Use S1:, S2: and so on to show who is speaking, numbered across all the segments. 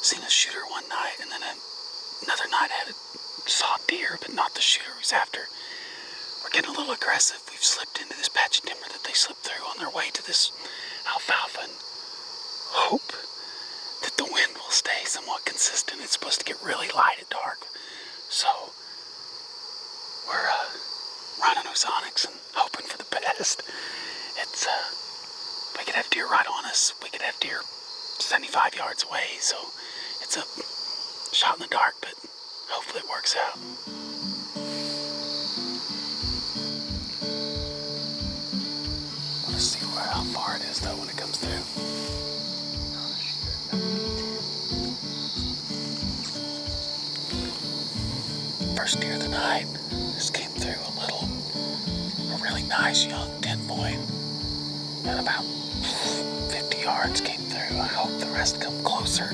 S1: seen a shooter one night, and then another night I saw a deer, but not the shooter who's after. We're getting a little aggressive. We've slipped into this patch of timber that they slipped through on their way to this alfalfa, and hope that the wind will stay somewhat consistent. It's supposed to get really light at dark, so we're running ozonics and hoping for the best. It's we could have deer right on us. We could have deer 75 yards away, so it's a shot in the dark, but hopefully it works out. I want to see how far it is though when it comes through. First deer of the night. This came through a really nice young 10-point. And about 50 yards came through. I hope the rest come closer.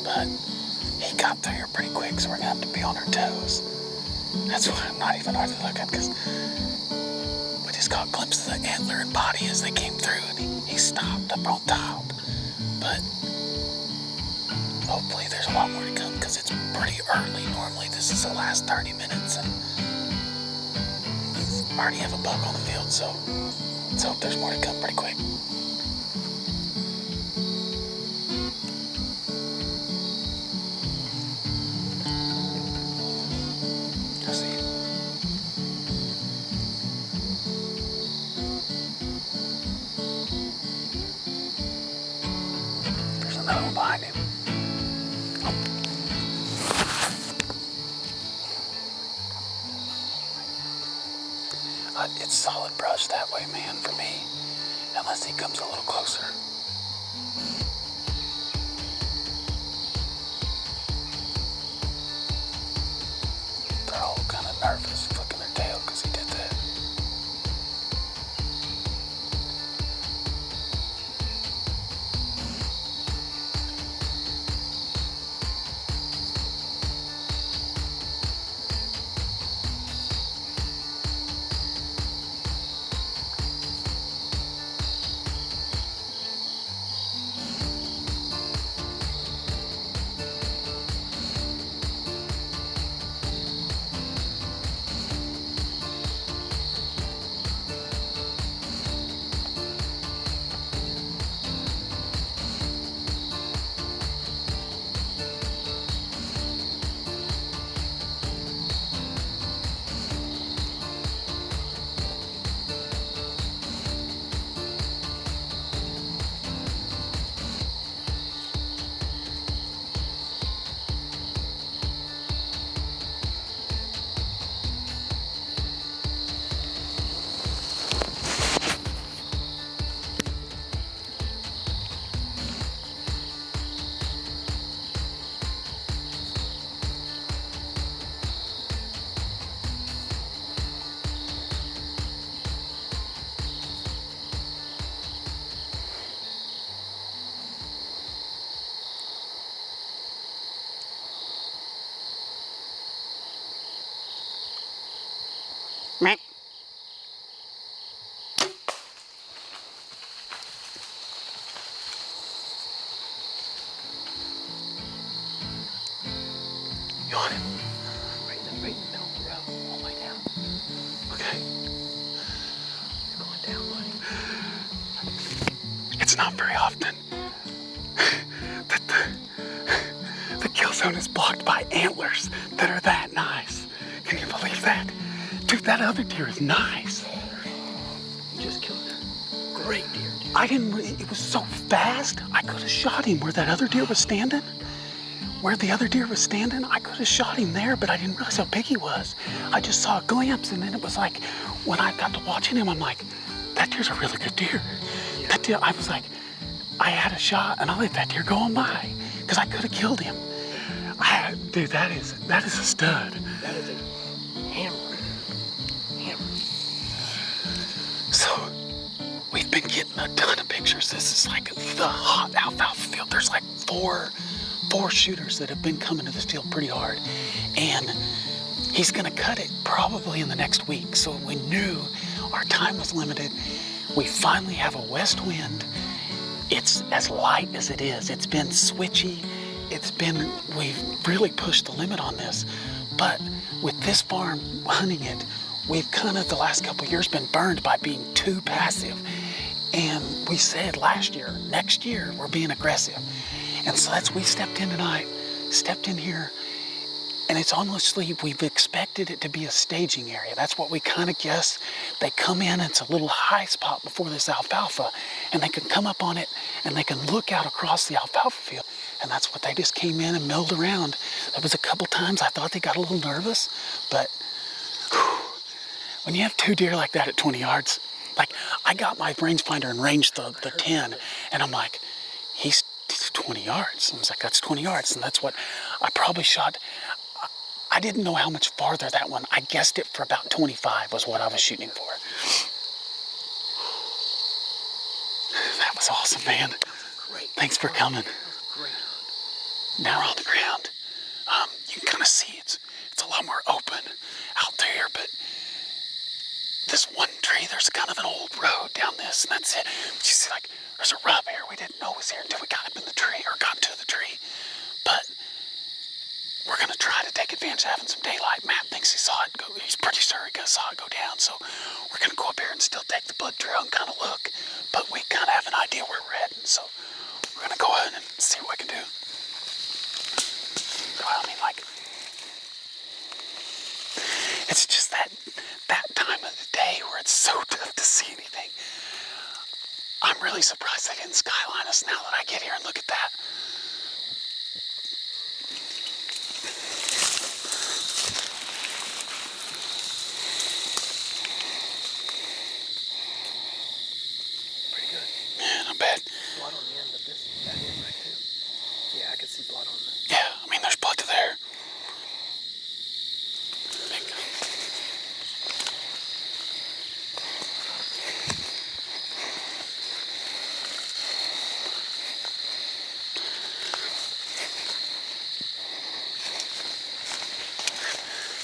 S1: But he got through here pretty quick, so we're gonna have to be on our toes. That's why I'm not even hard to look at, because we just caught glimpses of the antler and body as they came through, and he stopped up on top. But hopefully there's a lot more to come, because it's pretty early. Normally this is the last 30 minutes, and we already have a buck on the field, so let's hope there's more to come pretty quick. There's another one behind him. It's solid brush that way, man, for me, unless he comes a little closer. They're all kind of nervous, flicking their tail because he did that. Meh. You on him? Right in the middle of the road, all the way down. Okay. He's going down, buddy. It's not very often that the kill zone is blocked by antlers that are that nice. Can you believe that? Dude, that other deer is nice.
S2: You just killed a great deer, dude.
S1: It was so fast, I could have shot him where that other deer was standing. Where the other deer was standing, I could have shot him there, but I didn't realize how big he was. I just saw a glimpse, and then it was like, when I got to watching him, I'm like, that deer's a really good deer.
S2: Yeah.
S1: That deer, I was like, I had a shot, and I let that deer go on by, because I could have killed him. Dude, that is a stud.
S2: That is a hammer.
S1: So, we've been getting a ton of pictures. This is like the hot alfalfa field. There's like four shooters that have been coming to this field pretty hard. And he's gonna cut it probably in the next week. So we knew our time was limited. We finally have a west wind. It's as light as it is. It's been switchy we've really pushed the limit on this, but with this farm hunting it, we've kind of the last couple of years been burned by being too passive. And we said last year, next year, we're being aggressive. And so we stepped in tonight, stepped in here, and it's honestly, we've expected it to be a staging area. That's what we kind of guess. They come in, it's a little high spot before this alfalfa, and they can come up on it, and they can look out across the alfalfa field. And that's what they just came in and milled around. There was a couple times I thought they got a little nervous, but when you have 2 deer like that at 20 yards, like I got my rangefinder and ranged the 10, and I'm like, he's 20 yards. I was like, that's 20 yards, and that's what I probably shot. I didn't know how much farther that one. I guessed it for about 25 was what I was shooting for. That was awesome, man.
S2: Great.
S1: Thanks for coming.
S2: Great.
S1: Now we're on the ground. You can kind of see it's a lot more open out there, but this one tree, there's kind of an old road down this, and that's it. But you see, like, there's a rub here we didn't know was here until we got up in the tree, or got to the tree. But we're gonna try to take advantage of having some daylight. Matt thinks he saw it go, he's pretty sure he saw it go down, so we're gonna go up here and still take the blood trail and kind of look, but we kind of have an idea where we're heading, so we're gonna go ahead and see what we can do. Well, I mean, like, it's just that time of the day where it's so tough to see anything. I'm really surprised they didn't skyline us now that I get here and look at that.
S2: Pretty good.
S1: Yeah, not bad.
S2: Blood on the end of this. That is right too. Yeah, I can see blood on the.
S1: Yeah, I mean, there's blood to there.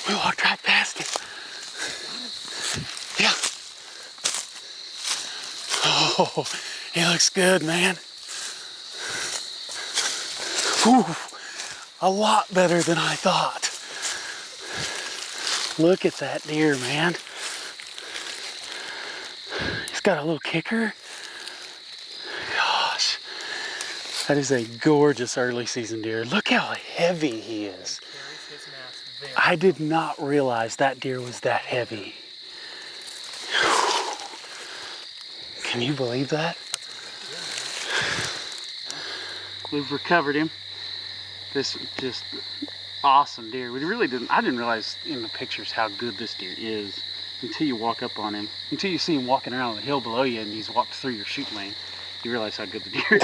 S1: We walked right past it. Yeah. Oh, he looks good, man. Whew, a lot better than I thought. Look at that deer, man. He's got a little kicker. Gosh, that is a gorgeous early season deer. Look how heavy he is. I did not realize that deer was that heavy. Can you believe that? We've recovered him. This just awesome deer. We really didn't, I didn't realize in the pictures how good this deer is until you walk up on him. Until you see him walking around the hill below you and he's walked through your shooting lane, you realize how good the deer is.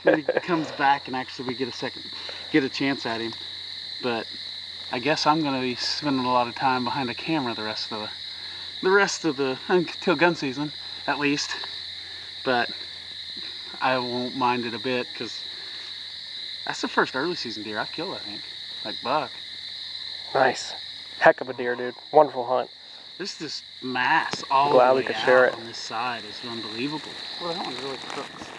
S1: Then he comes back and actually we get a chance at him. But I guess I'm gonna be spending a lot of time behind a camera the rest of the until gun season, at least. But I won't mind it a bit because that's the first early season deer I've killed, I think. Like buck.
S2: Nice. Heck of a deer, dude. Wonderful hunt.
S1: This mass all
S2: Glad
S1: the
S2: we
S1: way
S2: could
S1: out
S2: share it.
S1: on this side is unbelievable.
S2: Well, that one really cooks.